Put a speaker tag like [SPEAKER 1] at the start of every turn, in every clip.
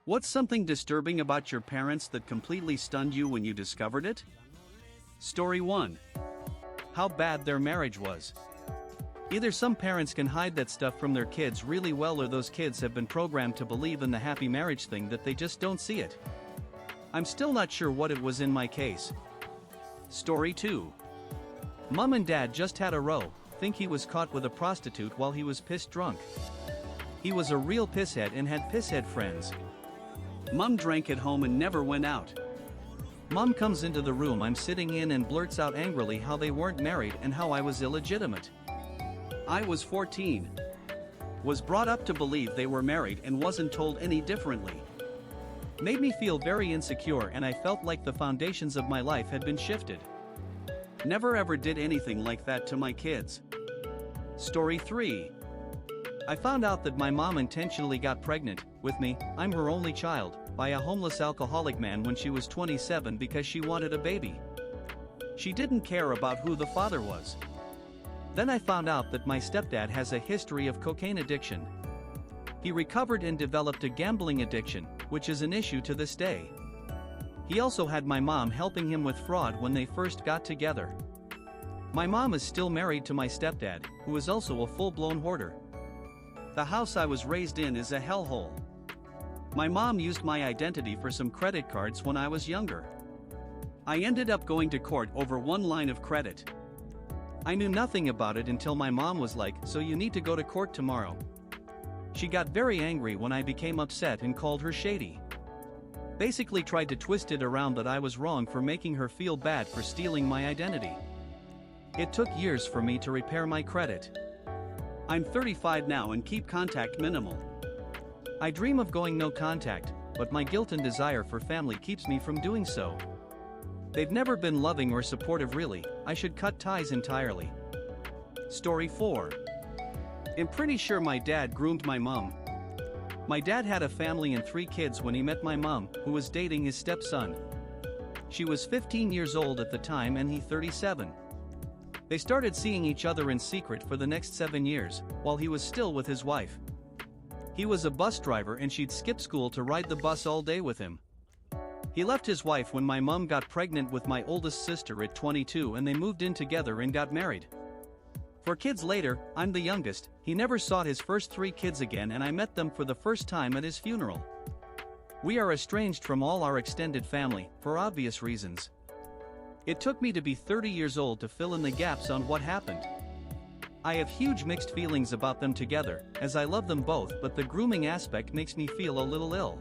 [SPEAKER 1] What's something disturbing about your parents that completely stunned you when you discovered it? Story 1. How bad their marriage was. Either some parents can hide that stuff from their kids really well, or those kids have been programmed to believe in the happy marriage thing that they just don't see it. I'm still not sure what it was in my case. Story 2. Mom and Dad just had a row. Think he was caught with a prostitute while he was pissed drunk. He was a real pisshead and had pisshead friends. Mom drank at home and never went out. Mom comes into the room I'm sitting in and blurts out angrily how they weren't married and how I was illegitimate. I was 14. Was brought up to believe they were married and wasn't told any differently. Made me feel very insecure, and I felt like the foundations of my life had been shifted. Never ever did anything like that to my kids. Story 3. I found out that my mom intentionally got pregnant, with me, I'm her only child, by a homeless alcoholic man when she was 27 because she wanted a baby. She didn't care about who the father was. Then I found out that my stepdad has a history of cocaine addiction. He recovered and developed a gambling addiction, which is an issue to this day. He also had my mom helping him with fraud when they first got together. My mom is still married to my stepdad, who is also a full-blown hoarder. The house I was raised in is a hellhole. My mom used my identity for some credit cards when I was younger. I ended up going to court over one line of credit. I knew nothing about it until my mom was like, "So you need to go to court tomorrow." She got very angry when I became upset and called her shady. Basically tried to twist it around that I was wrong for making her feel bad for stealing my identity. It took years for me to repair my credit. I'm 35 now and keep contact minimal. I dream of going no contact, but my guilt and desire for family keeps me from doing so. They've never been loving or supportive really. I should cut ties entirely. Story 4. I'm pretty sure my dad groomed my mom. My dad had a family and 3 kids when he met my mom, who was dating his stepson. She was 15 years old at the time and he 37. They started seeing each other in secret for the next 7 years, while he was still with his wife. He was a bus driver and she'd skip school to ride the bus all day with him. He left his wife when my mom got pregnant with my oldest sister at 22 and they moved in together and got married. For kids later, I'm the youngest. He never saw his first 3 kids again and I met them for the first time at his funeral. We are estranged from all our extended family, for obvious reasons. It took me to be 30 years old to fill in the gaps on what happened. I have huge mixed feelings about them together, as I love them both, but the grooming aspect makes me feel a little ill.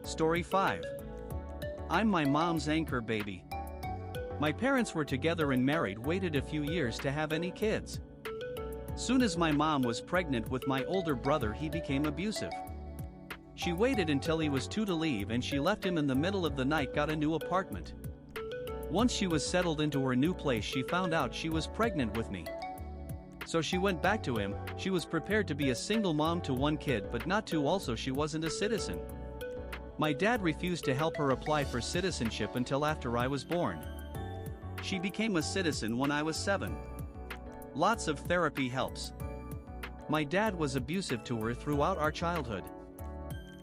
[SPEAKER 1] Story 5. I'm my mom's anchor baby. My parents were together and married, waited a few years to have any kids. Soon as my mom was pregnant with my older brother, he became abusive. She waited until he was 2 to leave and she left him in the middle of the night, got a new apartment. Once she was settled into her new place, she found out she was pregnant with me. So she went back to him. She was prepared to be a single mom to 1 kid but not 2. Also, she wasn't a citizen. My dad refused to help her apply for citizenship until after I was born. She became a citizen when I was 7. Lots of therapy helps. My dad was abusive to her throughout our childhood.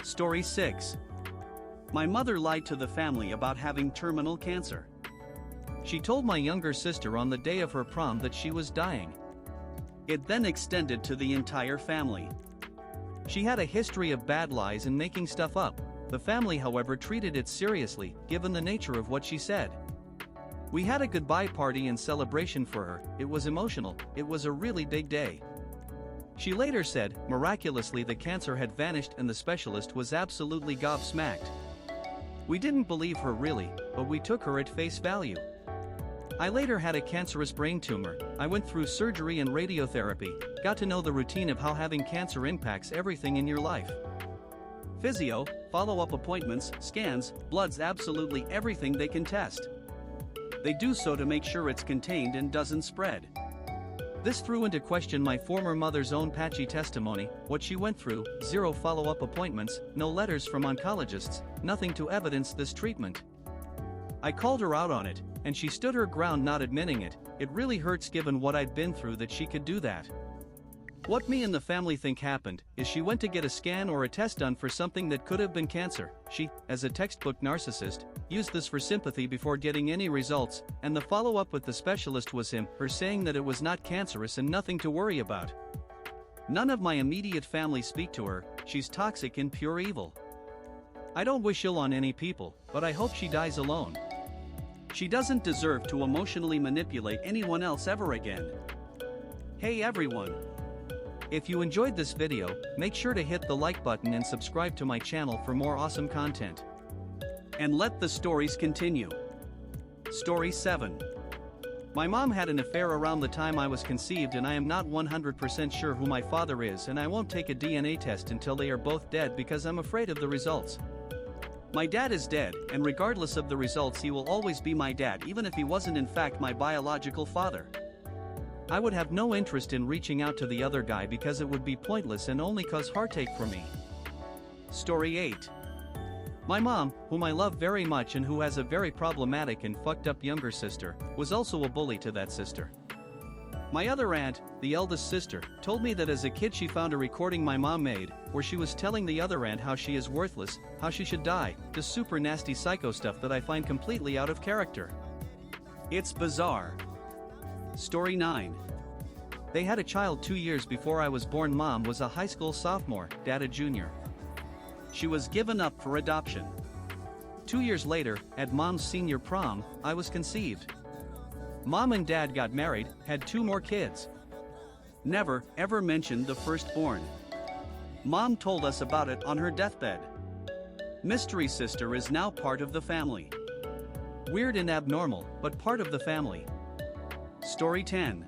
[SPEAKER 1] Story 6. My mother lied to the family about having terminal cancer. She told my younger sister on the day of her prom that she was dying. It then extended to the entire family. She had a history of bad lies and making stuff up. The family, however, treated it seriously, given the nature of what she said. We had a goodbye party and celebration for her. It was emotional. It was a really big day. She later said, miraculously, the cancer had vanished and the specialist was absolutely gobsmacked. We didn't believe her really, but we took her at face value. I later had a cancerous brain tumor. I went through surgery and radiotherapy, got to know the routine of how having cancer impacts everything in your life. Physio, follow-up appointments, scans, bloods, absolutely everything they can test. They do so to make sure it's contained and doesn't spread. This threw into question my former mother's own patchy testimony, what she went through, 0 follow-up appointments, no letters from oncologists, nothing to evidence this treatment. I called her out on it, and she stood her ground, not admitting it. It really hurts given what I'd been through that she could do that. What me and the family think happened is she went to get a scan or a test done for something that could have been cancer. She, as a textbook narcissist, used this for sympathy before getting any results, and the follow-up with the specialist was her saying that it was not cancerous and nothing to worry about. None of my immediate family speak to her. She's toxic and pure evil. I don't wish ill on any people, but I hope she dies alone. She doesn't deserve to emotionally manipulate anyone else ever again. Hey everyone! If you enjoyed this video, make sure to hit the like button and subscribe to my channel for more awesome content. And let the stories continue. Story 7. My mom had an affair around the time I was conceived, and I am not 100% sure who my father is, and I won't take a DNA test until they are both dead because I'm afraid of the results. My dad is dead, and regardless of the results he will always be my dad, even if he wasn't in fact my biological father. I would have no interest in reaching out to the other guy because it would be pointless and only cause heartache for me. Story 8. My mom, whom I love very much and who has a very problematic and fucked up younger sister, was also a bully to that sister. My other aunt, the eldest sister, told me that as a kid she found a recording my mom made, where she was telling the other aunt how she is worthless, how she should die, just super nasty psycho stuff that I find completely out of character. It's bizarre. Story 9. They had a child 2 years before I was born. Mom was a high school sophomore, dad a junior. She was given up for adoption. 2 years later, at mom's senior prom, I was conceived. Mom and dad got married, had 2 more kids. Never, ever mentioned the firstborn. Mom told us about it on her deathbed. Mystery sister is now part of the family. Weird and abnormal, but part of the family. Story 10.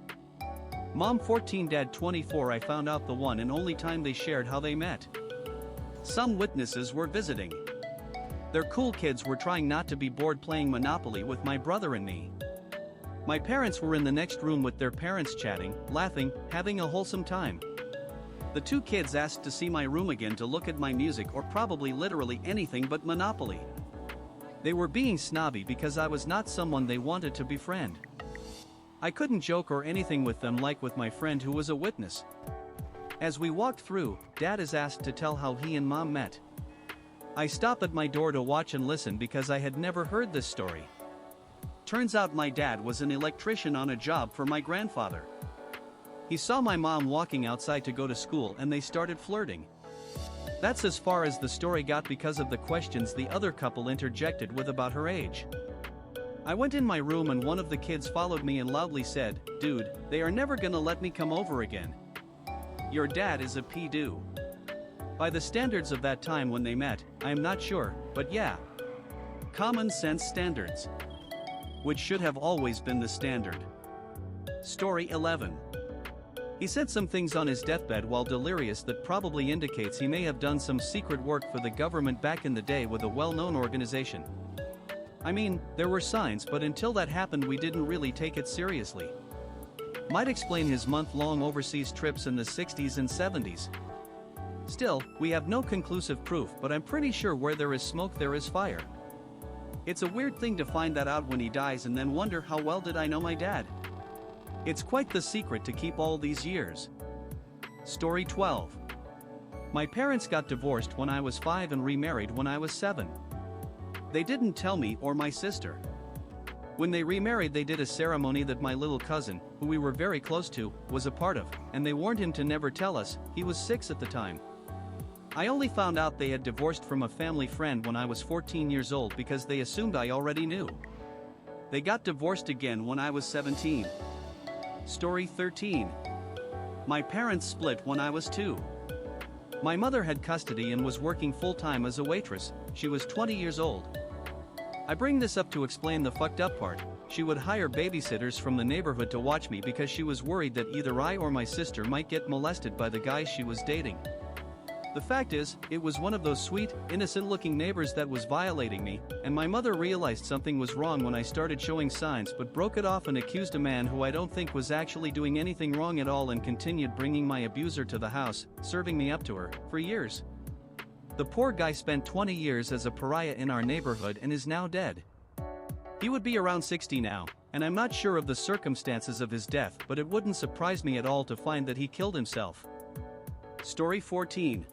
[SPEAKER 1] Mom 14, dad 24. I found out the one and only time they shared how they met. Some witnesses were visiting. Their cool kids were trying not to be bored playing Monopoly with my brother and me. My parents were in the next room with their parents chatting, laughing, having a wholesome time. The 2 kids asked to see my room again to look at my music or probably literally anything but Monopoly. They were being snobby because I was not someone they wanted to befriend. I couldn't joke or anything with them like with my friend who was a witness. As we walked through, dad is asked to tell how he and mom met. I stop at my door to watch and listen because I had never heard this story. Turns out my dad was an electrician on a job for my grandfather. He saw my mom walking outside to go to school and they started flirting. That's as far as the story got because of the questions the other couple interjected with about her age. I went in my room and one of the kids followed me and loudly said, "Dude, they are never gonna let me come over again. Your dad is a P-do." By the standards of that time when they met, I am not sure, but yeah. Common sense standards. Which should have always been the standard. Story 11. He said some things on his deathbed while delirious that probably indicates he may have done some secret work for the government back in the day with a well-known organization. I mean, there were signs, but until that happened we didn't really take it seriously. Might explain his month-long overseas trips in the 60s and 70s. Still, we have no conclusive proof, but I'm pretty sure where there is smoke there is fire. It's a weird thing to find that out when he dies and then wonder how well did I know my dad. It's quite the secret to keep all these years. Story 12. My parents got divorced when I was 5 and remarried when I was 7. They didn't tell me or my sister. When they remarried they did a ceremony that my little cousin, who we were very close to, was a part of, and they warned him to never tell us. He was 6 at the time. I only found out they had divorced from a family friend when I was 14 years old because they assumed I already knew. They got divorced again when I was 17. Story 13. My parents split when I was 2. My mother had custody and was working full-time as a waitress. She was 20 years old. I bring this up to explain the fucked up part. She would hire babysitters from the neighborhood to watch me because she was worried that either I or my sister might get molested by the guys she was dating. The fact is, it was one of those sweet, innocent-looking neighbors that was violating me, and my mother realized something was wrong when I started showing signs but broke it off and accused a man who I don't think was actually doing anything wrong at all and continued bringing my abuser to the house, serving me up to her, for years. The poor guy spent 20 years as a pariah in our neighborhood and is now dead. He would be around 60 now, and I'm not sure of the circumstances of his death, but it wouldn't surprise me at all to find that he killed himself. Story 14.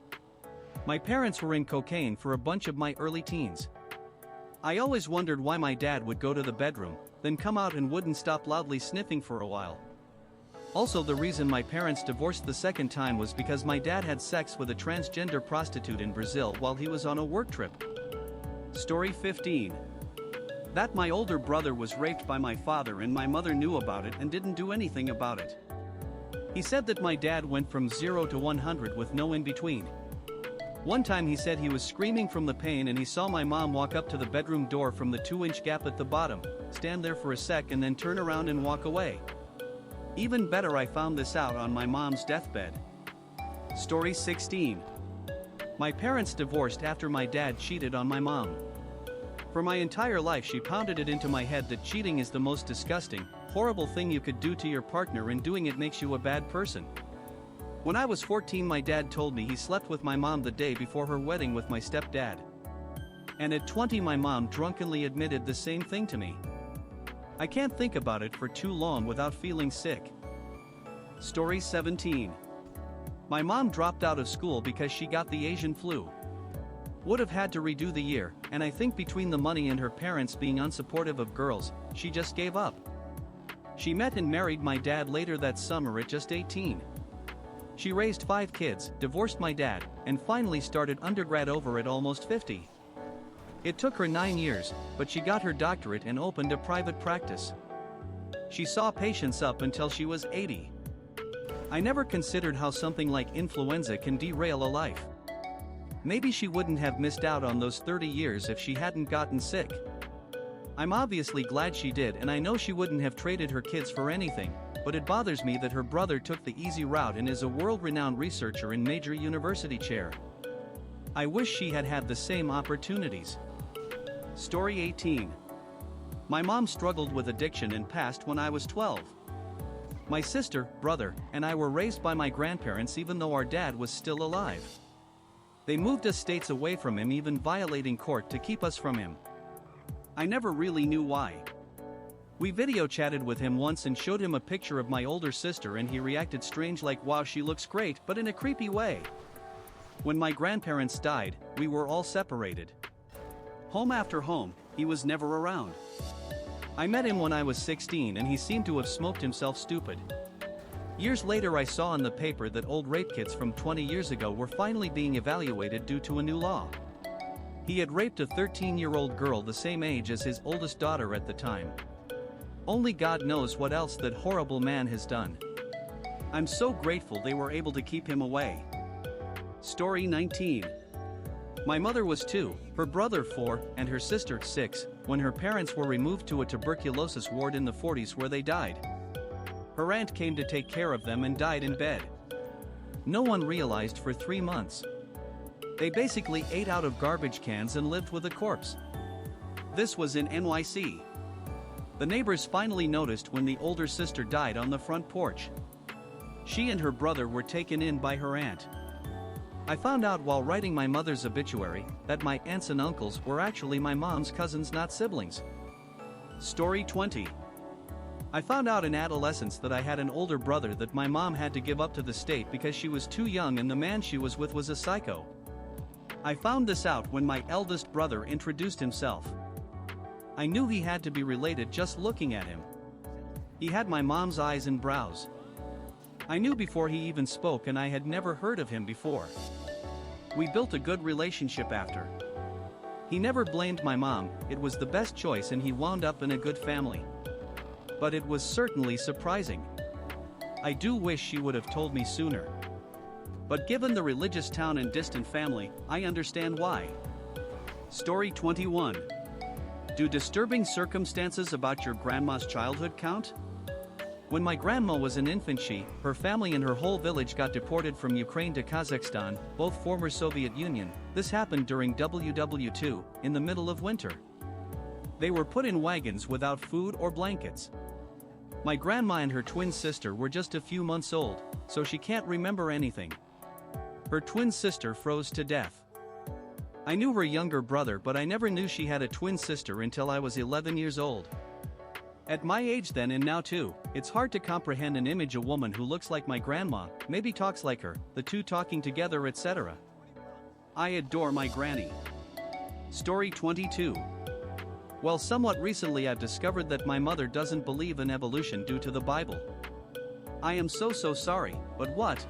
[SPEAKER 1] My parents were in cocaine for a bunch of my early teens. I always wondered why my dad would go to the bedroom, then come out and wouldn't stop loudly sniffing for a while. Also, the reason my parents divorced the second time was because my dad had sex with a transgender prostitute in Brazil while he was on a work trip. Story 15. That my older brother was raped by my father and my mother knew about it and didn't do anything about it. He said that my dad went from 0 to 100 with no in between. One time he said he was screaming from the pain and he saw my mom walk up to the bedroom door from the 2-inch gap at the bottom, stand there for a sec and then turn around and walk away. Even better, I found this out on my mom's deathbed. Story 16. My parents divorced after my dad cheated on my mom. For my entire life she pounded it into my head that cheating is the most disgusting, horrible thing you could do to your partner and doing it makes you a bad person. When I was 14 my dad told me he slept with my mom the day before her wedding with my stepdad. And at 20 my mom drunkenly admitted the same thing to me. I can't think about it for too long without feeling sick. Story 17. My mom dropped out of school because she got the Asian flu. Would have had to redo the year, and I think between the money and her parents being unsupportive of girls, she just gave up. She met and married my dad later that summer at just 18. She raised 5 kids, divorced my dad, and finally started undergrad over at almost 50. It took her 9 years, but she got her doctorate and opened a private practice. She saw patients up until she was 80. I never considered how something like influenza can derail a life. Maybe she wouldn't have missed out on those 30 years if she hadn't gotten sick. I'm obviously glad she did, and I know she wouldn't have traded her kids for anything, but it bothers me that her brother took the easy route and is a world-renowned researcher in major university chair. I wish she had had the same opportunities. Story 18. My mom struggled with addiction and passed when I was 12. My sister, brother, and I were raised by my grandparents even though our dad was still alive. They moved us states away from him, even violating court to keep us from him. I never really knew why. We video chatted with him once and showed him a picture of my older sister and he reacted strange like wow she looks great, but in a creepy way. When my grandparents died, we were all separated. Home after home, he was never around. I met him when I was 16 and he seemed to have smoked himself stupid. Years later I saw in the paper that old rape kits from 20 years ago were finally being evaluated due to a new law. He had raped a 13-year-old girl the same age as his oldest daughter at the time. Only God knows what else that horrible man has done. I'm so grateful they were able to keep him away. Story 19. My mother was 2, her brother 4, and her sister 6, when her parents were removed to a tuberculosis ward in the 40s where they died. Her aunt came to take care of them and died in bed. No one realized for 3 months. They basically ate out of garbage cans and lived with a corpse. This was in NYC. The neighbors finally noticed when the older sister died on the front porch. She and her brother were taken in by her aunt. I found out while writing my mother's obituary that my aunts and uncles were actually my mom's cousins, not siblings. Story 20. I found out in adolescence that I had an older brother that my mom had to give up to the state because she was too young and the man she was with was a psycho. I found this out when my eldest brother introduced himself. I knew he had to be related just looking at him. He had my mom's eyes and brows. I knew before he even spoke and I had never heard of him before. We built a good relationship after. He never blamed my mom, it was the best choice and he wound up in a good family. But it was certainly surprising. I do wish she would have told me sooner. But given the religious town and distant family, I understand why. Story 21. Do disturbing circumstances about your grandma's childhood count? When my grandma was an infant her family and her whole village got deported from Ukraine to Kazakhstan, both former Soviet Union. This happened during WW2, in the middle of winter. They were put in wagons without food or blankets. My grandma and her twin sister were just a few months old, so she can't remember anything. Her twin sister froze to death. I knew her younger brother, but I never knew she had a twin sister until I was 11 years old. At my age then and now too, it's hard to comprehend an image a woman who looks like my grandma, maybe talks like her, the two talking together etc. I adore my granny. Story 22. Well, somewhat recently I've discovered that my mother doesn't believe in evolution due to the Bible. I am so sorry, but what?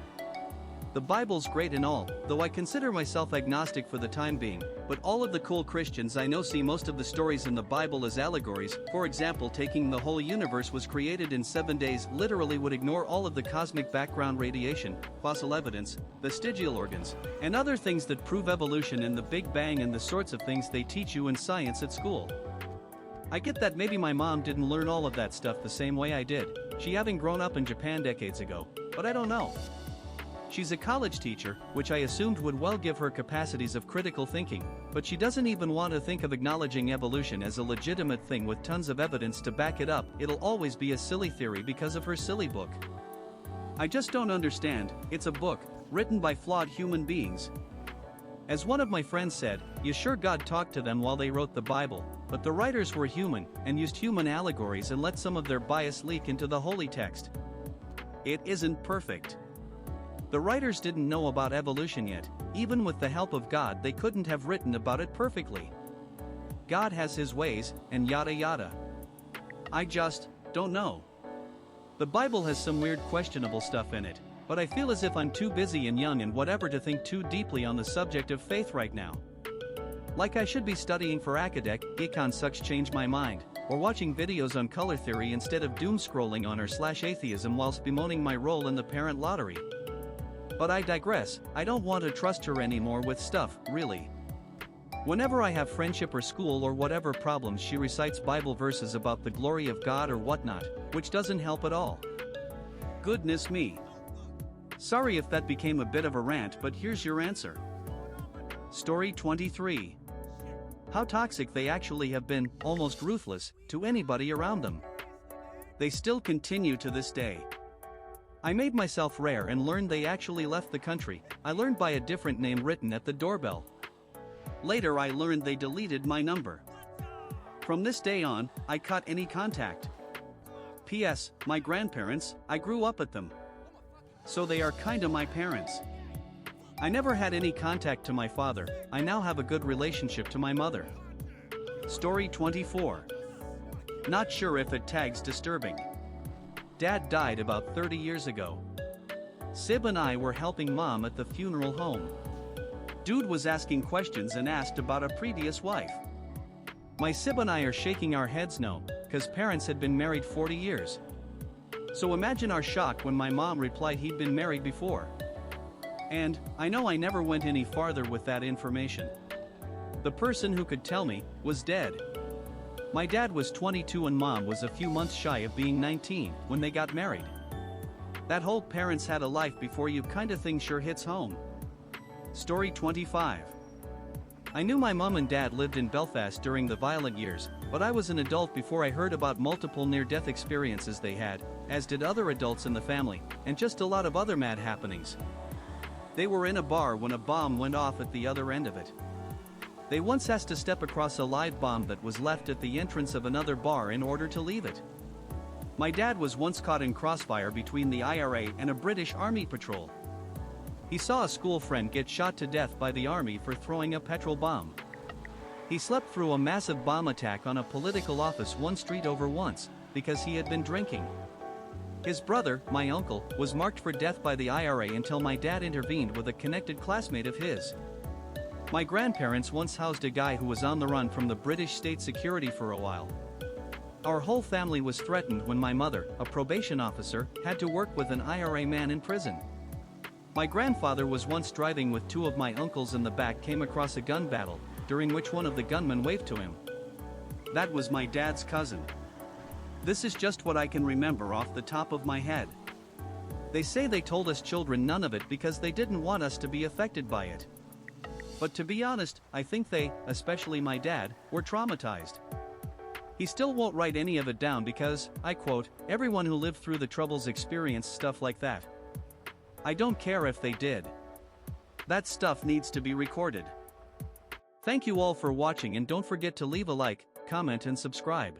[SPEAKER 1] The Bible's great and all, though I consider myself agnostic for the time being, but all of the cool Christians I know see most of the stories in the Bible as allegories. For example, taking the whole universe was created in 7 days literally would ignore all of the cosmic background radiation, fossil evidence, vestigial organs, and other things that prove evolution and the Big Bang and the sorts of things they teach you in science at school. I get that maybe my mom didn't learn all of that stuff the same way I did, she having grown up in Japan decades ago, but I don't know. She's a college teacher, which I assumed would well give her capacities of critical thinking, but she doesn't even want to think of acknowledging evolution as a legitimate thing with tons of evidence to back it up. It'll always be a silly theory because of her silly book. I just don't understand. It's a book, written by flawed human beings. As one of my friends said, you sure God talked to them while they wrote the Bible, but the writers were human, and used human allegories and let some of their bias leak into the holy text. It isn't perfect. The writers didn't know about evolution yet. Even with the help of God they couldn't have written about it perfectly. God has his ways, and yada yada. I just don't know. The Bible has some weird questionable stuff in it, but I feel as if I'm too busy and young and whatever to think too deeply on the subject of faith right now. Like I should be studying for academic, econ sucks change my mind, or watching videos on color theory instead of doom scrolling on r/atheism whilst bemoaning my role in the parent lottery. But I digress. I don't want to trust her anymore with stuff, really. Whenever I have friendship or school or whatever problems, she recites Bible verses about the glory of God or whatnot, which doesn't help at all. Goodness me. Sorry if that became a bit of a rant, but here's your answer. Story 23. How toxic they actually have been, almost ruthless, to anybody around them. They still continue to this day. I made myself rare and learned they actually left the country. I learned by a different name written at the doorbell. Later I learned they deleted my number. From this day on, I cut any contact. P.S. My grandparents, I grew up with them. So they are kinda my parents. I never had any contact to my father. I now have a good relationship to my mother. Story 24. Not sure if it tags disturbing. Dad died about 30 years ago. Sib and I were helping Mom at the funeral home. Dude was asking questions and asked about a previous wife. My Sib and I are shaking our heads no, cause parents had been married 40 years. So imagine our shock when my mom replied he'd been married before. And, I know I never went any farther with that information. The person who could tell me, was dead. My dad was 22 and Mom was a few months shy of being 19 when they got married. That whole parents had a life before you kinda thing sure hits home. Story 25. I knew my mom and dad lived in Belfast during the violent years, but I was an adult before I heard about multiple near-death experiences they had, as did other adults in the family, and just a lot of other mad happenings. They were in a bar when a bomb went off at the other end of it. They once asked to step across a live bomb that was left at the entrance of another bar in order to leave it. My dad was once caught in crossfire between the IRA and a British Army patrol. He saw a school friend get shot to death by the army for throwing a petrol bomb. He slept through a massive bomb attack on a political office one street over once, because he had been drinking. His brother, my uncle, was marked for death by the IRA until my dad intervened with a connected classmate of his. My grandparents once housed a guy who was on the run from the British state security for a while. Our whole family was threatened when my mother, a probation officer, had to work with an IRA man in prison. My grandfather was once driving with two of my uncles in the back, came across a gun battle, during which one of the gunmen waved to him. That was my dad's cousin. This is just what I can remember off the top of my head. They say they told us children none of it because they didn't want us to be affected by it. But to be honest, I think they, especially my dad, were traumatized. He still won't write any of it down because, I quote, everyone who lived through the Troubles experienced stuff like that. I don't care if they did. That stuff needs to be recorded. Thank you all for watching and don't forget to leave a like, comment and subscribe.